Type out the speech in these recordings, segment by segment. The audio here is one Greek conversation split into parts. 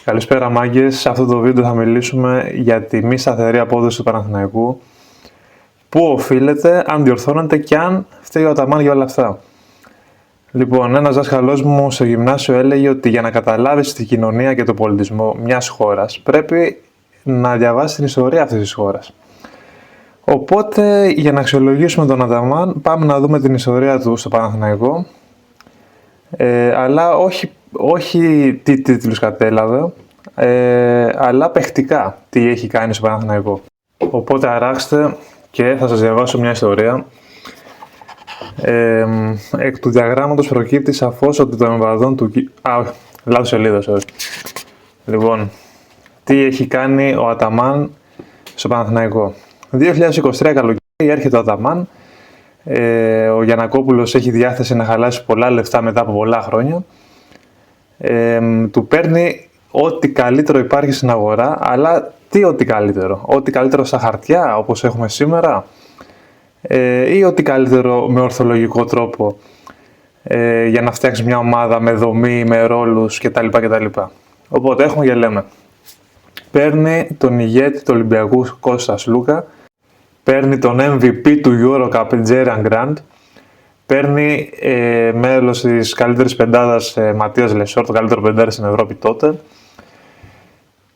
Καλησπέρα μάγκες, σε αυτό το βίντεο θα μιλήσουμε για τη μη σταθερή απόδοση του Παναθηναϊκού. Πού οφείλεται, αν διορθώνεται και αν φταίει ο Αταμάν για όλα αυτά. Λοιπόν, ένας δάσκαλός μου στο γυμνάσιο έλεγε ότι για να καταλάβεις την κοινωνία και τον πολιτισμό μιας χώρας πρέπει να διαβάσεις την ιστορία αυτής της χώρας. Οπότε, για να αξιολογήσουμε τον Αταμάν, πάμε να δούμε την ιστορία του στο Παναθηναϊκό, αλλά όχι τι τίτλους κατέλαβε, αλλά παιχτικά τι έχει κάνει στο Παναθηναϊκό. Οπότε αράξτε και θα σας διαβάσω μια ιστορία. Εκ του διαγράμματος προκύπτει σαφώς ότι των εμβαδών του... λάθος σελίδα, Λοιπόν, τι έχει κάνει ο Αταμάν στο Παναθηναϊκό. 2023 καλοκαίρι έρχεται ο Αταμάν. Ο Γιαννακόπουλος έχει διάθεση να χαλάσει πολλά λεφτά μετά από πολλά χρόνια. Του παίρνει ό,τι καλύτερο υπάρχει στην αγορά, αλλά τι ό,τι καλύτερο. Ό,τι καλύτερο στα χαρτιά, όπως έχουμε σήμερα, ή ό,τι καλύτερο με ορθολογικό τρόπο για να φτιάξει μια ομάδα με δομή, με ρόλους κτλ. Οπότε έχουμε και λέμε. Παίρνει τον ηγέτη του Ολυμπιακού Κώστα Σλούκα, παίρνει τον MVP του EuroCup Jerian Grant, παίρνει μέλος της καλύτερης πεντάδας Ματίας Λεσόρ, το καλύτερο πεντάρι στην Ευρώπη τότε,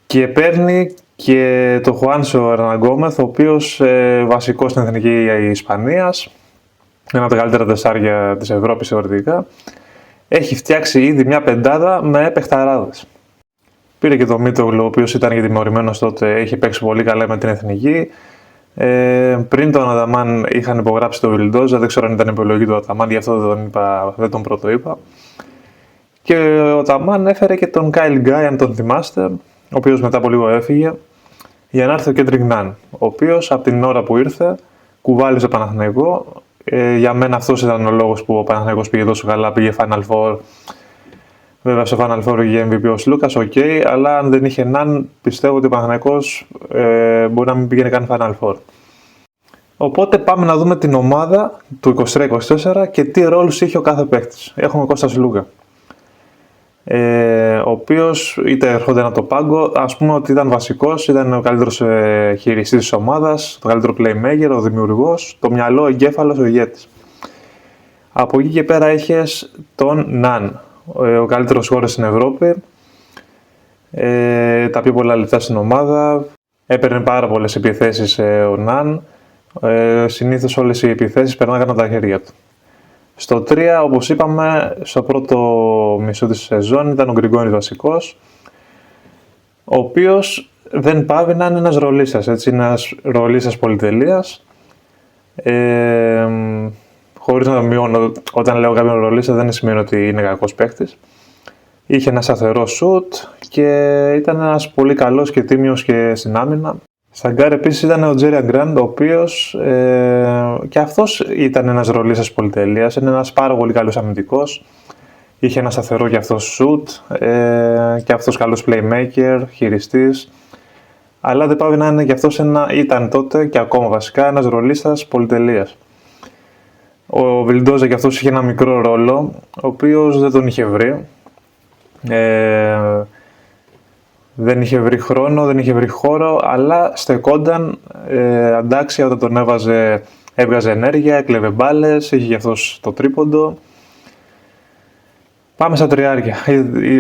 και παίρνει και τον Χουάνσο Ερναγκόμεθ, ο οποίος βασικός στην Εθνική Ισπανίας, ένα από τα καλύτερα τεσσάρια της Ευρώπης θεωρητικά, έχει φτιάξει ήδη μια πεντάδα με παιχταράδες. Πήρε και τον Μίτογλου, ο οποίος ήταν και τιμωρημένος τότε, έχει παίξει πολύ καλά με την Εθνική. Πριν τον Αταμάν είχαν υπογράψει τον Βιλντόζα, δεν ξέρω αν ήταν επιλογή του Αταμάν, γι' αυτό δεν τον πρωτοείπα. Και ο Αταμάν έφερε και τον Κάιλ Γκάι, αν τον θυμάστε, ο οποίος μετά από λίγο έφυγε, για να έρθει ο Κέντρικ Ναν, ο οποίος από την ώρα που ήρθε κουβάλιζε ο Παναθηναϊκό. Για μένα αυτός ήταν ο λόγος που ο Παναθηναϊκός πήγε τόσο καλά, πήγε Final Four. Βέβαια στο Final Four είχε MVP ο Σλούκας, αλλά αν δεν είχε Ναν, πιστεύω ότι ο Παναθηναϊκός μπορεί να μην πήγαινε καν Final Four. Οπότε πάμε να δούμε την ομάδα του 23-24 και τι ρόλους είχε ο κάθε παίκτης. Έχουμε Κώστα Σλούκα, ο οποίος είτε ερχόταν από το πάγκο, ας πούμε ότι ήταν βασικός, ήταν ο καλύτερος χειριστής της ομάδας, το καλύτερο playmaker, ο δημιουργός, το μυαλό, ο εγκέφαλος, ο ηγέτης. Από εκεί και πέρα είχες τον Ναν, ο καλύτερος σκόρερ στην Ευρώπη, τα πιο πολλά λεπτά στην ομάδα, έπαιρνε πάρα πολλές επιθέσεις ο Ναν, συνήθως όλες οι επιθέσεις περνάγαν από τα χέρια του. Στο 3, όπως είπαμε, στο πρώτο μισό της σεζόν ήταν ο Γκριγκόνης βασικός, ο οποίος δεν πάβει να είναι ένας ρολίστας, έτσι, ένας ρολίστας πολυτελείας. Χωρίς να μειώνω, όταν λέω κάποιον ρολίστα δεν σημαίνει ότι είναι κακός παίκτης. Είχε ένα σταθερό σουτ και ήταν ένας πολύ καλός και τίμιος και στην άμυνα. Στα γκάρ επίσης ήταν ο Jerian Grant, ο οποίος και αυτός ήταν ένας ρολίστας πολυτελείας, είναι ένας πάρα πολύ καλός αμυντικός. Είχε ένα σταθερό και αυτός σουτ, και αυτός καλός playmaker, χειριστής. Αλλά δεν πάβει να είναι και αυτός ήταν τότε και ακόμα βασικά ένας ρολίστας πολυτελείας. Ο Βιλντόζα και αυτός είχε ένα μικρό ρόλο, ο οποίος δεν τον είχε βρει. Δεν είχε βρει χρόνο, δεν είχε βρει χώρο, αλλά στεκόταν αντάξια όταν τον έβγαζε ενέργεια, έκλεβε μπάλες, είχε και αυτός το τρίποντο. Πάμε στα τριάρια.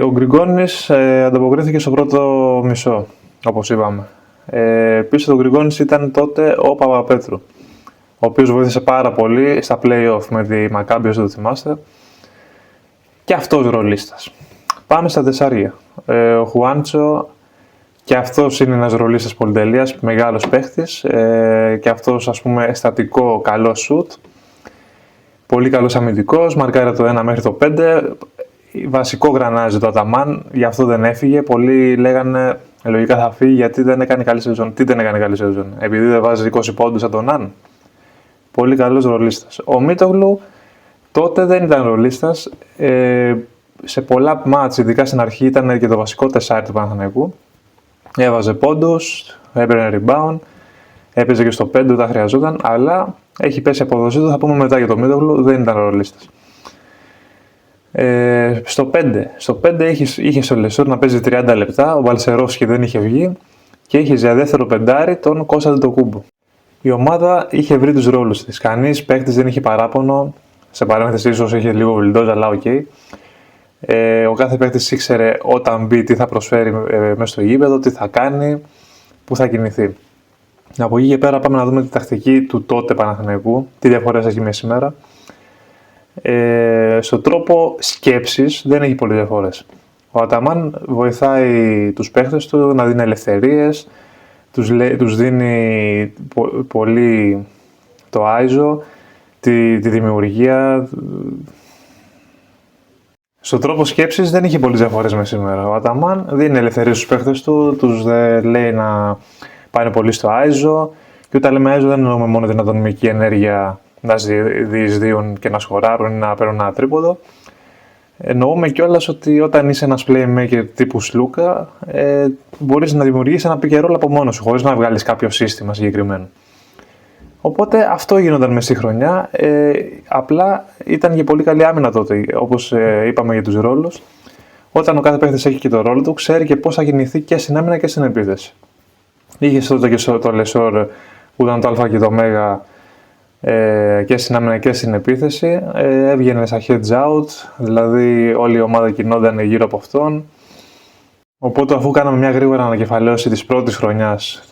Ο Γκριγκόνης ανταποκρίθηκε στο πρώτο μισό, όπως είπαμε. Πίσω τον Γκριγκόνης ήταν τότε ο Παπαπέτρου, ο οποίος βοήθησε πάρα πολύ στα play-off με τη Μακάμπι, όσο το θυμάστε. Και αυτός ρολίστας. Πάμε στα τεσσάρια. Ο Χουάντσο, και αυτός είναι ένας ρολίστας πολυτελείας, μεγάλος παίχτης, και αυτός, ας πούμε, αισθατικό, καλό σουτ. Πολύ καλός αμυντικός, μαρκάρει το 1 μέχρι το 5. Βασικό γρανάζι το Αταμάν, γι' αυτό δεν έφυγε. Πολλοί λέγανε λογικά θα φύγει γιατί δεν έκανε καλή σεζόν. Τι δεν έκανε καλή σεζόν, επειδή δεν βάζει 20 πόντους από τον Ναν. Πολύ καλός ρολίστας. Ο Μίτογλου τότε δεν ήταν ρολίστας. Σε πολλά μάτς, ειδικά στην αρχή, ήταν και το βασικό τεσσάρι του Παναθηναϊκού. Έβαζε πόντους, έπαιρνε rebound, έπαιζε και στο 5 όταν χρειαζόταν, αλλά έχει πέσει η απόδοσή του. Θα πούμε μετά για το Μίτογλου, δεν ήταν ρολίστας. Στο 5 είχε ο Λεσόρ να παίζει 30 λεπτά, ο Μπαλσερόφσκι δεν είχε βγει και είχε για δεύτερο πεντάρι τον Κώστα Αντετοκούμπο. Η ομάδα είχε βρει τους ρόλους της. Κανείς παίκτης δεν είχε παράπονο. Σε παρένθεση, ίσως είχε λίγο Βιλντόζα, αλλά οκ. Ο κάθε παίκτης ήξερε όταν μπει τι θα προσφέρει μέσα στο γήπεδο, τι θα κάνει, πού θα κινηθεί. Από εκεί και πέρα πάμε να δούμε τη τακτική του τότε Παναθηναϊκού, τι διαφορές έχει με σήμερα. Στον τρόπο σκέψης δεν έχει πολλές διαφορές. Ο Αταμάν βοηθάει τους παίκτες του να δίνει ελευθερίες, τους δίνει πολύ το άιζο, τη δημιουργία. Στον τρόπο σκέψης δεν είχε πολλές διαφορές με σήμερα. Ο Αταμάν δίνει ελευθερίες στους παίκτες του, τους λέει να πάνε πολύ στο άιζο, και όταν λέμε άιζο δεν εννοούμε μόνο την ατομική ενέργεια να διεισδύουν και να σκοράρουν ή να παίρνουν ένα τρίποδο. Εννοούμε κιόλας ότι όταν είσαι ένας playmaker τύπου Σλούκα, μπορείς να δημιουργήσεις ένα pick and roll από μόνος σου, χωρίς να βγάλεις κάποιο σύστημα συγκεκριμένο. Οπότε αυτό γίνονταν μες στη χρονιά, απλά ήταν και πολύ καλή άμυνα τότε, όπως είπαμε για τους ρόλους. Όταν ο κάθε παίκτης έχει και το ρόλο του, ξέρει και πώς θα κινηθεί και στην άμυνα και στην επίθεση. Είχε τότε και το Λεσόρ που ήταν το α και το ω, και στην άμυνα και στην επίθεση, έβγαινε σαν heads out, δηλαδή όλη η ομάδα κινόταν γύρω από αυτόν. Οπότε αφού κάναμε μια γρήγορα ανακεφαλαίωση της πρώτης χρονιάς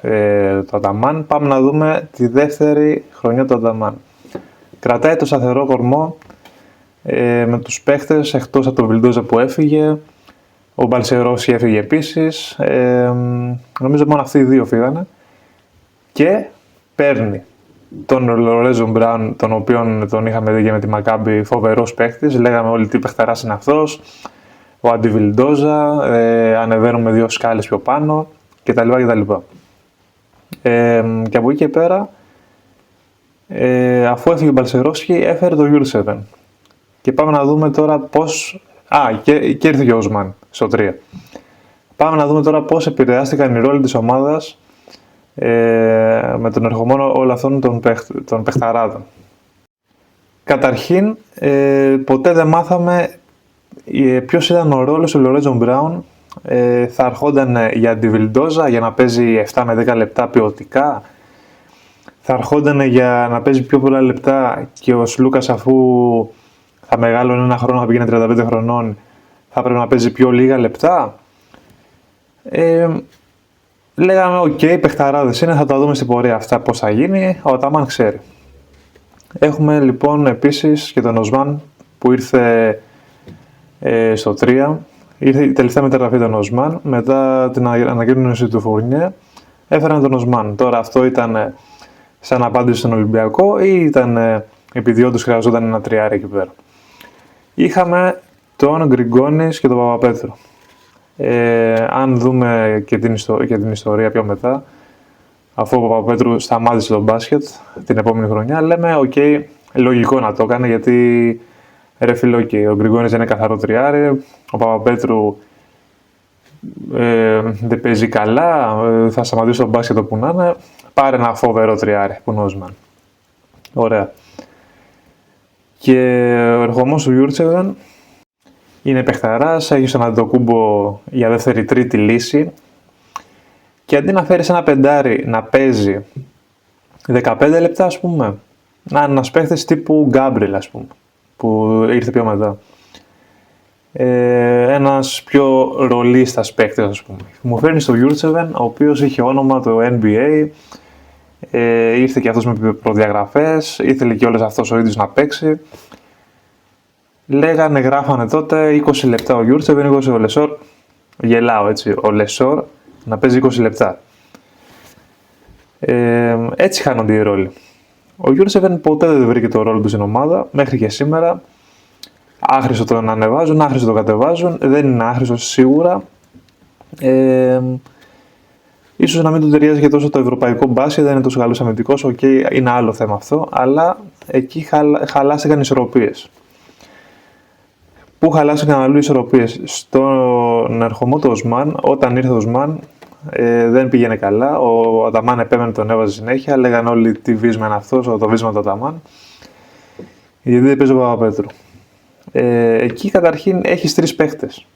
του Αταμάν, πάμε να δούμε τη δεύτερη χρονιά του Αταμάν. Κρατάει το σταθερό κορμό με τους παίχτες, εκτός από τον Βιλντόζα που έφυγε, ο Μπαλσερόφσκι έφυγε επίσης, νομίζω μόνο αυτοί οι δύο φύγανε, και παίρνει τον Λορέζο Μπράουν, τον οποίον τον είχαμε δει και με τη Μακάμπι, φοβερός παίχτης, λέγαμε όλοι τι παιχταράς είναι αυτός, ο Αντιβιλντόζα, ανεβαίνουμε 2 σκάλες πιο πάνω κτλ. Και από εκεί και πέρα, αφού έφυγε ο Μπαλσερόφσκι, έφερε το Γιούρτσεβεν. Και πάμε να δούμε τώρα πώς... και ήρθε και ο Οσμάν στο 3. Πάμε να δούμε τώρα πώς επηρεάστηκαν οι ρόλοι της ομάδας με τον ερχομένο όλων αυτών των παιχταράδων. Καταρχήν, ποτέ δεν μάθαμε ποιος ήταν ο ρόλος του Λορέζο Μπράουν. Θα αρχόνταν για Αντιβιλντόζα για να παίζει 7 με 10 λεπτά ποιοτικά. Θα αρχόνταν για να παίζει πιο πολλά λεπτά και ο Σλούκας, αφού θα μεγάλωνε ένα χρόνο, θα πήγαινε 35 χρονών, θα πρέπει να παίζει πιο λίγα λεπτά. Λέγαμε οκ, παιχταράδες είναι, θα τα δούμε στην πορεία αυτά πώς θα γίνει, ο Αταμάν ξέρει. Έχουμε λοιπόν επίσης και τον Οσμάν που ήρθε στο 3. Ήρθε η τελευταία μεταγραφή των Οσμάν, μετά την ανακοίνωση του Φουρνιέ έφεραν τον Οσμάν. Τώρα αυτό ήταν σαν απάντηση στον Ολυμπιακό ή ήταν επειδή όντως χρειαζόταν ένα τριάρι εκεί πέρα. Είχαμε τον Γκριγκόνης και τον Παπαπέτρου. Αν δούμε και την ιστορία πιο μετά, αφού ο Παπαπέτρου σταμάτησε τον μπάσκετ την επόμενη χρονιά, λέμε οκ, λογικό να το έκανε, γιατί ρε φίλε, ο Γκριγκόνης είναι καθαρό τριάρι, ο Παπαπέτρου δεν παίζει καλά, θα σταματήσει τον μπάσκετ όπου να είναι, πάρε ένα φοβερό τριάρι που είναι ο Οσμάν. Ωραία. Και ο ερχομός του Γιούρτσεβεν είναι παιχταράς, έχει στον Αντετοκούμπο για δεύτερη-τρίτη λύση, και αντί να φέρεις ένα πεντάρι να παίζει 15 λεπτά, ας πούμε, να είναι ένας παίχτης τύπου Γκάμπριλ, ας πούμε, που ήρθε πιο μετά. Ένας πιο ρολίστας παίκτης, ας πούμε. Μου φέρνει στο Γιούρτσεβεν, ο οποίος είχε όνομα το NBA, ήρθε και αυτός με προδιαγραφές, ήθελε και όλες αυτός ο ίδιος να παίξει. Λέγανε, γράφανε τότε 20 λεπτά ο Γιούρτσεβεν, 20 ο Λεσόρ. Γελάω έτσι, ο Λεσόρ να παίζει 20 λεπτά. Έτσι χάνονται οι ρόλοι. Ο Γιούρτσεβεν ποτέ δεν βρήκε το ρόλο του στην ομάδα, μέχρι και σήμερα. Άχρηστο τον ανεβάζουν, άχρηστο τον κατεβάζουν, δεν είναι άχρηστος σίγουρα. Ίσως να μην του ταιριάζει και τόσο το ευρωπαϊκό μπάσκετ, δεν είναι τόσο καλός αμυντικός, είναι άλλο θέμα αυτό, αλλά εκεί χαλάστηκαν ισορροπίες. Πού χαλάστηκαν αλλού ισορροπίες? Στον ερχομό του Οσμάν, όταν ήρθε ο Οσμάν, δεν πήγαινε καλά, ο Αταμάν επέμενε, τον έβαζε συνέχεια, λέγανε όλοι τι βίσμα είναι αυτός, το βίσμα του Αταμάν, γιατί δεν παίζει ο Παπαπέτρου. Εκεί καταρχήν έχεις 3 παίχτες.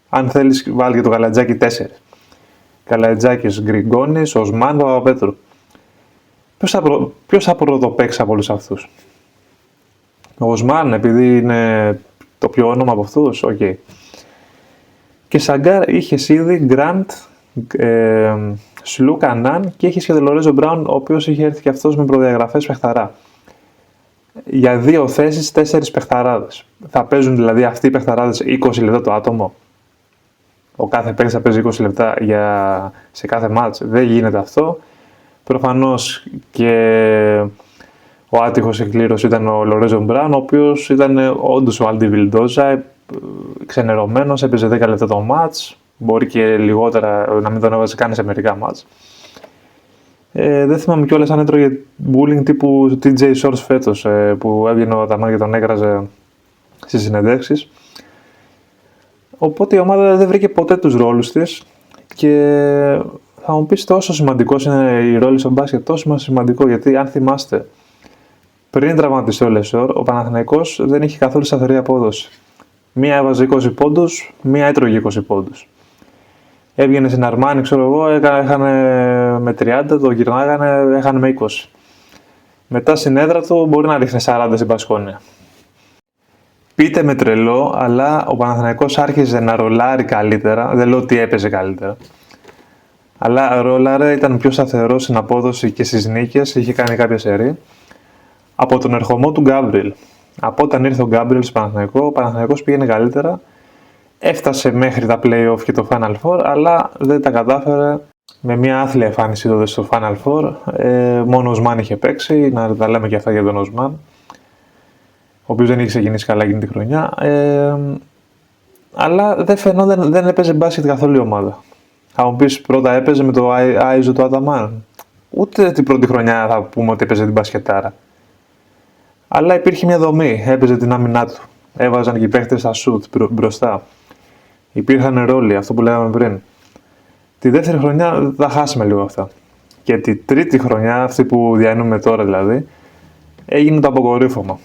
Αν θέλεις βάλει και το Καλατζάκη 4. Καλατζάκης, Γκριγκόνης, Οσμάν, Παπαπέτρου. Ποιος θα πρωτοπαίξει από όλους αυτούς? Ο Οσμάν, επειδή είναι το πιο όνομα από αυτούς, οκ. Και Σαγκάρ είχες ήδη Γκραντ, Σλούκα, Ναν και είχες και τον Λορέζο Μπράουν, ο οποίος είχε έρθει και αυτός με προδιαγραφές παιχταρά. Για 2 θέσεις 4 παιχταράδες. Θα παίζουν δηλαδή αυτοί οι παιχταράδες 20 λεπτά το άτομο. Ο κάθε παίκτης θα παίζει 20 λεπτά σε κάθε μάτς. Δεν γίνεται αυτό. Προφανώς και ο άτυχος εκκλήρος ήταν ο Λορέζο Μπράουν, ο οποίος ήταν όντως ο Άντι Βιλντόζα, ξενερωμένος, έπαιζε 10 λεπτά το μάτς, μπορεί και λιγότερα να μην τον έβαζε καν σε μερικά μάτς. Δεν θυμάμαι κιόλας αν έτρωγε bullying τύπου TJ Shorts φέτος, που έβγαινε ο Αταμάν και τον έκραζε στις συνεντεύξεις. Οπότε η ομάδα δεν βρήκε ποτέ τους ρόλους της και θα μου πεις τόσο σημαντικός είναι η ρόλη στο μπάσκετ, τόσο σημαντικό, γιατί αν θυμάστε, πριν τραυματιστεί ο Λεσόρ, ο Παναθηναϊκός δεν είχε καθόλου σταθερή απόδοση. Μία έβαζε 20 πόντους, μία έτρωγε 20 πόντους. Έβγαινε στην Αρμάνη, ξέρω εγώ, έχανε με 30, το γυρνάγανε, έχανε με 20. Μετά στην έδρα του μπορεί να ρίχνει 40 στην Πασκόνια. Πείτε με τρελό, αλλά ο Παναθηναϊκός άρχιζε να ρολάρει καλύτερα, δεν λέω ότι έπαιζε καλύτερα. Αλλά ρόλαρε, ήταν πιο σταθερός στην απόδοση και στις νίκες, είχε κάνει κάποια σερί. Από τον ερχομό του Γκάμπριελ. Από όταν ήρθε ο Γκάμπριελ στο Παναθηναϊκό, ο Παναθηναϊκός πήγαινε καλύτερα. Έφτασε μέχρι τα play-off και το Final Four, αλλά δεν τα κατάφερε με μια άθλια εμφάνιση τότε στο Final Four. Μόνο ο Οσμάν είχε παίξει, να τα λέμε και αυτά για τον Οσμάν, ο οποίος δεν είχε ξεκινήσει καλά εκείνη τη χρονιά. Αλλά δεν έπαιζε μπάσκετ καθόλου η ομάδα. Θα μου πεις, πρώτα έπαιζε με το Άιζο του Αταμάν. Ούτε την πρώτη χρονιά θα πούμε ότι έπαιζε την μπασκετάρα. Αλλά υπήρχε μια δομή, έπαιζε την άμυνά του. Έβαζαν και οι παίχτες στα σουτ μπροστά. Υπήρχαν ρόλοι, αυτό που λέγαμε πριν. Τη δεύτερη χρονιά θα χάσουμε λίγο αυτά. Και τη τρίτη χρονιά, αυτή που διανύουμε τώρα δηλαδή, έγινε το αποκορύφωμα.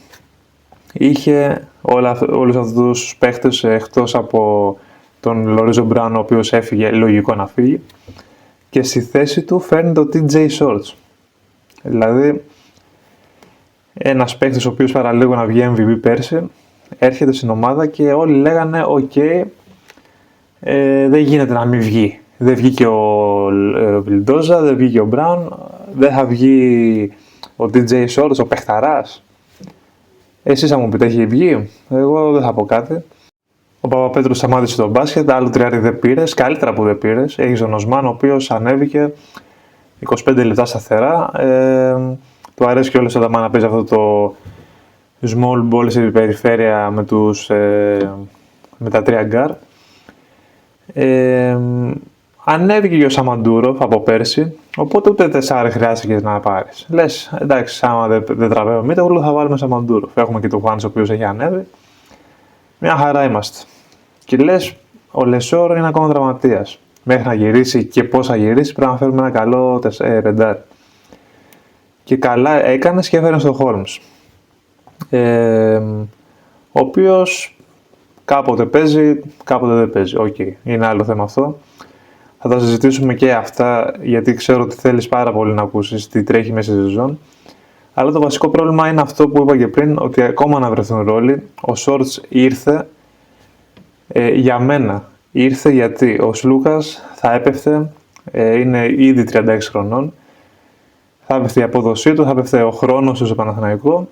Είχε όλους αυτούς τους παίχτες, εκτός από τον Λορέζο Μπράουν, ο οποίος έφυγε, λογικό να φύγει, και στη θέση του φέρνει το TJ Shorts. Δηλαδή, ένας παίχτης ο οποίος παραλίγο να βγει MVP πέρσι, έρχεται στην ομάδα και όλοι λέγανε «ΟΚ, δεν γίνεται να μην βγει». Δεν βγήκε ο Βιλντόζα, δεν βγήκε ο Μπράουν, δεν θα βγει ο TJ Shorts, ο παιχταράς. Εσείς θα μου πείτε, έχει βγει? Εγώ δεν θα πω κάτι. Ο Παπαπέτρου σταμάτησε το μπάσκετ, άλλο τριάρι δεν πήρες, καλύτερα που δεν πήρες. Έχεις τον Οσμάν, ο οποίος ανέβηκε 25 λεπτά σταθερά. Του αρέσει και όλος ο Αταμάν να παίζει αυτό το small ball στην περιφέρεια με τα 3 γκάρ. Ανέβηκε και ο Σαμαντούροφ από πέρσι, οπότε ούτε 4 χρειάστηκε να πάρεις. Λες, εντάξει, άμα δεν τραβέω Μίτογλου θα βάλουμε Σαμαντούροφ. Έχουμε και τον Χουάνς ο οποίος έχει ανέβει. Μια χαρά είμαστε. Και λες, ο Λεσόρ είναι ακόμα τραυματίας. Μέχρι να γυρίσει και πώς θα γυρίσει πρέπει να φέρουμε ένα καλό πεντάρι. Και καλά έκανες και έφερες τον Χόλμς. Ο οποίος κάποτε παίζει, κάποτε δεν παίζει. Οκ, είναι άλλο θέμα αυτό. Θα τα συζητήσουμε και αυτά, γιατί ξέρω ότι θέλεις πάρα πολύ να ακούσεις τι τρέχει μέσα στη σεζόν. Αλλά το βασικό πρόβλημα είναι αυτό που είπα και πριν, ότι ακόμα να βρεθούν ρόλοι. Ο Shorts ήρθε για μένα. Ήρθε γιατί ο Σλούκας θα έπεφτε, είναι ήδη 36 χρονών, θα έπεφτε η απόδοσή του, θα έπεφτε ο χρόνος του στο Παναθηναϊκό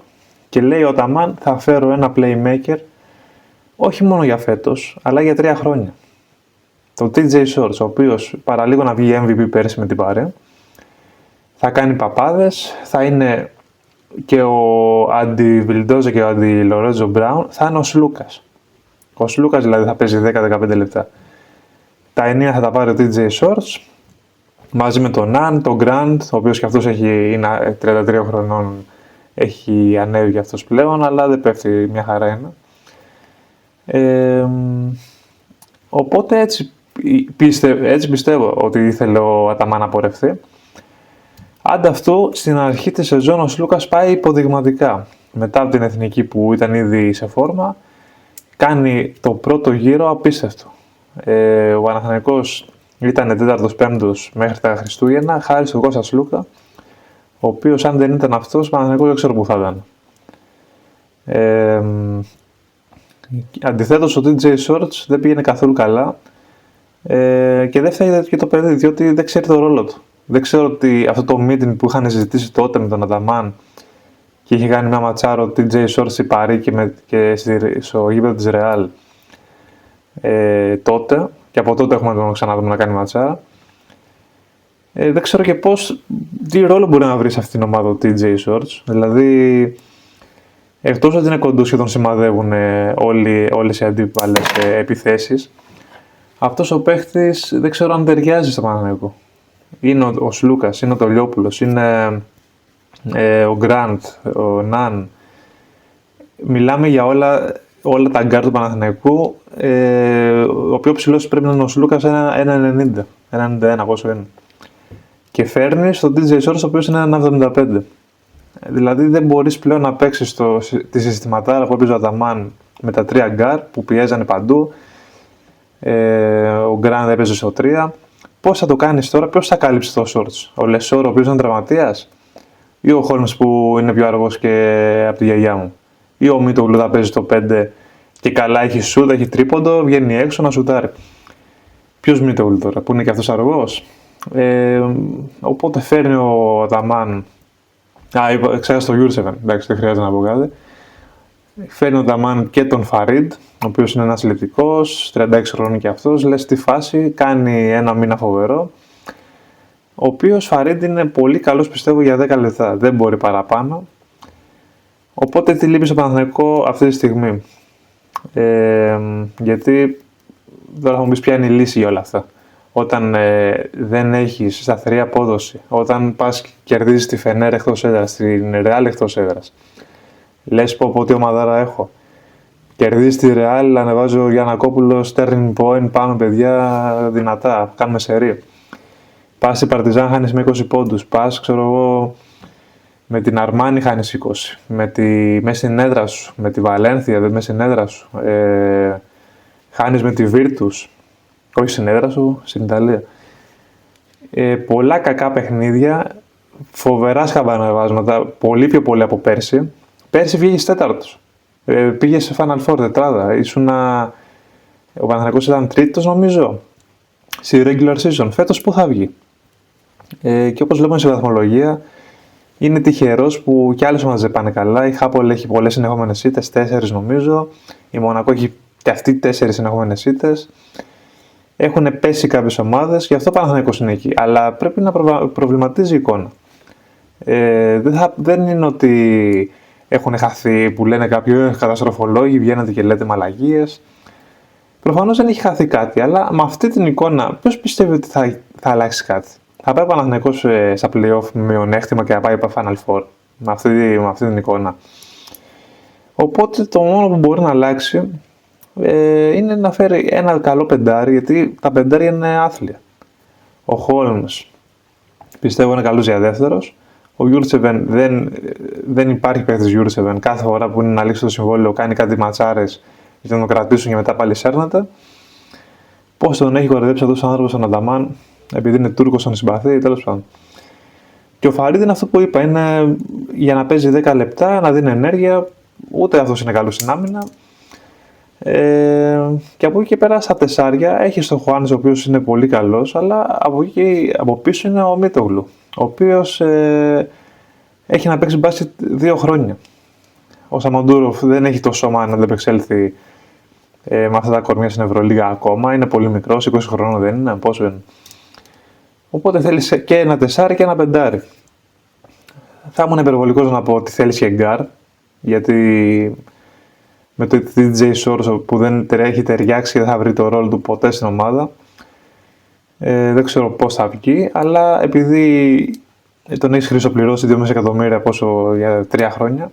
και λέει ο Αταμάν θα φέρω ένα playmaker όχι μόνο για φέτος, αλλά για 3 χρόνια. Το TJ Shorts, ο οποίος παραλίγο να βγει MVP πέρσι με την παρέα, θα κάνει παπάδες, θα είναι και ο Άντι Βιλντόζα και ο Άντι Λορέζο Μπράουν, θα είναι ο Σλούκας. Ο Σλούκας δηλαδή θα παίζει 10-15 λεπτά. Τα ενία θα τα πάρει ο TJ Shorts, μαζί με τον Ναν, τον Γκραντ, ο οποίος και αυτός είναι 33 χρονών, έχει ανέβει και αυτός πλέον, αλλά δεν πέφτει, μια χαρά είναι. Οπότε έτσι πιστεύω ότι ήθελε ο Αταμάν να πορευτεί. Ανταυτού, στην αρχή της σεζόν ο Σλούκας πάει υποδειγματικά. Μετά από την εθνική που ήταν ήδη σε φόρμα, κάνει το πρώτο γύρο απίστευτο. Ο Παναθηναϊκός ήταν 4ος-5ος μέχρι τα Χριστούγεννα, χάρη στον Κώστα Σλούκα, ο οποίος αν δεν ήταν αυτός, ο Παναθηναϊκός δεν ξέρω πού θα ήταν. Αντιθέτως, ο DJ Shorts δεν πήγαινε καθόλου καλά και δεν φταίει και το παιδί, διότι δεν ξέρει το ρόλο του. Δεν ξέρω ότι αυτό το meeting που είχαν συζητήσει τότε με τον Αταμάν και είχε κάνει μια ματσάρο ο DJ Shorts στη Παρί και στο γήπεδο της Real τότε, και από τότε έχουμε τον ξαναδούμε να κάνει ματσάρα. Δεν ξέρω και τι ρόλο μπορεί να βρει σε αυτήν την ομάδα ο DJ Shorts. Δηλαδή, εκτός ότι είναι κοντούς και τον σημαδεύουν όλες οι αντίπαλες επιθέσεις, αυτός ο παίχτης δεν ξέρω αν ταιριάζει στο Παναθηναϊκό. Είναι ο Σλούκας, είναι ο Τολιόπουλος, είναι ο Γκραντ, ο Ναν. Μιλάμε για όλα τα γκάρ του Παναθηναϊκού. Ο πιο ψηλός πρέπει να είναι ο Σλούκας 1,90, 1,91 πόσο είναι. Και φέρνει στον DJ Shorts, ο οποίος είναι 1,75. Δηλαδή δεν μπορείς πλέον να παίξεις τη συστηματάρα που έπαιζε ο Αταμάν με τα 3 γκάρ που πιέζανε παντού. Ο Γκραντ έπαιζε στο 3. Πώς θα το κάνεις τώρα, ποιος θα κάλυψει το Shorts? Ο Λεσόρ, ο οποίος είναι τραυματίας, ή ο Χόλμς που είναι πιο αργός και από τη γιαγιά μου, ή ο Μίτογλου θα παίζει στο 5 και καλά έχει σούτ, έχει τρίποντο, βγαίνει έξω να σουτάρει? Ποιος Μίτογλου τώρα, που είναι και αυτός αργός? Οπότε φέρνει ο Αταμάν. Ξέχασα το Γιούρσεβεν, εντάξει, δεν χρειάζεται να πω κάτι. Φέρνει ο Αταμάν και τον Φαρίντ, ο οποίος είναι ένας αθλητικός, 36 χρόνων και αυτός. Λες στη φάση, κάνει ένα μήνα φοβερό. Ο οποίος Φαρίντ είναι πολύ καλός, πιστεύω, για 10 λεπτά. Δεν μπορεί παραπάνω. Οπότε τι λείπει στο Παναθηναϊκό αυτή τη στιγμή? Γιατί τώρα θα μου πεις ποια είναι η λύση για όλα αυτά. Όταν δεν έχεις σταθερή απόδοση, όταν πας και κερδίζεις τη Φενέρ εκτός έδρας, την Ρεάλ εκτός έδρας, λες πω τι ομαδάρα έχω. Κερδίζεις τη Ρεάλ, ανεβάζει ο Γιαννακόπουλος, turning point, πάμε παιδιά δυνατά, κάνουμε σερί. Πας στη Παρτιζάν, χάνεις με 20 πόντους, πας ξέρω εγώ με την Αρμάνι χάνεις 20, μέσα στην έδρα σου, με τη Βαλένθια, μέσα στην έδρα σου, χάνεις με τη Βίρτους. Όχι στην έδρα σου, στην Ιταλία. Πολλά κακά παιχνίδια, φοβερά σκαμπανεβάσματα, πολύ πιο πολύ από πέρσι. Πέρσι βγήκες 4ος. Πήγε σε Final Four τετράδα. Ο Παναθηναϊκός ήταν 3ος νομίζω, στη regular season. Φέτος πού θα βγει? Και όπως βλέπουμε στη βαθμολογία, είναι τυχερός που κι άλλες ομάδες δεν πάνε καλά. Η Χάπολ έχει πολλές συνεχόμενες ήττες, 4 νομίζω. Η Μονακό έχει και αυτή 4 συνεχόμενες ήττες. Έχουν πέσει κάποιες ομάδες, γι' αυτό ο Παναθηναϊκός είναι εκεί. Αλλά πρέπει να προβληματίζει η εικόνα. Δεν είναι ότι έχουν χαθεί, που λένε κάποιοι καταστροφολόγοι, βγαίνετε και λέτε μαλαγίες. Προφανώς δεν έχει χαθεί κάτι, αλλά με αυτή την εικόνα, ποιος πιστεύει ότι θα αλλάξει κάτι? Θα πάει ο Παναθηναϊκός στα play-off με μειονέκτημα και θα πάει Final Four με αυτή την εικόνα? Οπότε το μόνο που μπορεί να αλλάξει είναι να φέρει ένα καλό πεντάρι, γιατί τα πεντάρια είναι άθλια. Ο Χόλμς πιστεύω είναι καλός για δεύτερος. Ο Γιούρτσεβεν δεν υπάρχει παίκτης Γιούρτσεβεν. Κάθε φορά που είναι να λήξει το συμβόλαιο κάνει κάτι ματσάρες για να τον κρατήσουν και μετά πάλι σέρνεται. Πώς τον έχει κοροϊδέψει αυτός ο άνθρωπος στον Αταμάν, επειδή είναι Τούρκος, τον συμπαθεί, τέλος πάντων. Και ο Φαρίντ είναι αυτό που είπα, είναι για να παίζει 10 λεπτά, να δίνει ενέργεια, ούτε αυτός είναι καλός στην άμυνα. Και από εκεί και πέρα στα τεσσάρια έχει τον Χουάνης, ο οποίος είναι πολύ καλός, αλλά από πίσω είναι ο Μίτογλου, ο οποίος έχει να παίξει μπάσκετ 2 χρόνια. Ο Σαμοντούροφ δεν έχει το σώμα να αντεπεξέλθει με αυτά τα κορμιά στην Ευρωλίγα ακόμα, είναι πολύ μικρός, 20 χρόνων δεν είναι, πόσο είναι. Οπότε θέλεις και ένα τεσσάρι και ένα πεντάρι. Θα ήμουν υπερβολικός να πω ότι θέλεις και γκάρ, γιατί με το DJ Shorts που δεν έχει ταιριάξει και δεν θα βρει το ρόλο του ποτέ στην ομάδα. Δεν ξέρω πώς θα βγει, αλλά επειδή τον έχεις χρυσοπληρώσει 2,5 εκατομμύρια πόσο για 3 χρόνια,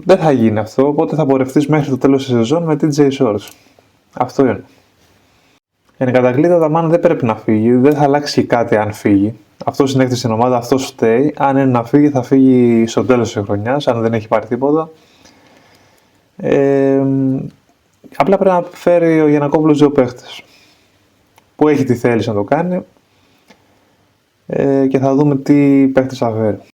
δεν θα γίνει αυτό, οπότε θα πορευτείς μέχρι το τέλος της σεζόν με DJ Shorts. Αυτό είναι. Εν κατακλείδη, ο Αταμάν δεν πρέπει να φύγει, δεν θα αλλάξει κάτι αν φύγει. Αυτός είναι έκτη στην ομάδα, αυτός φταίει. Αν είναι να φύγει, θα φύγει στο τέλος της χρονιάς, αν δεν έχει πάρει τίποτα. Απλά πρέπει να φέρει ο Γιαννακόπουλος 2 παίχτες που έχει τη θέληση να το κάνει και θα δούμε τι παίχτες θα φέρει.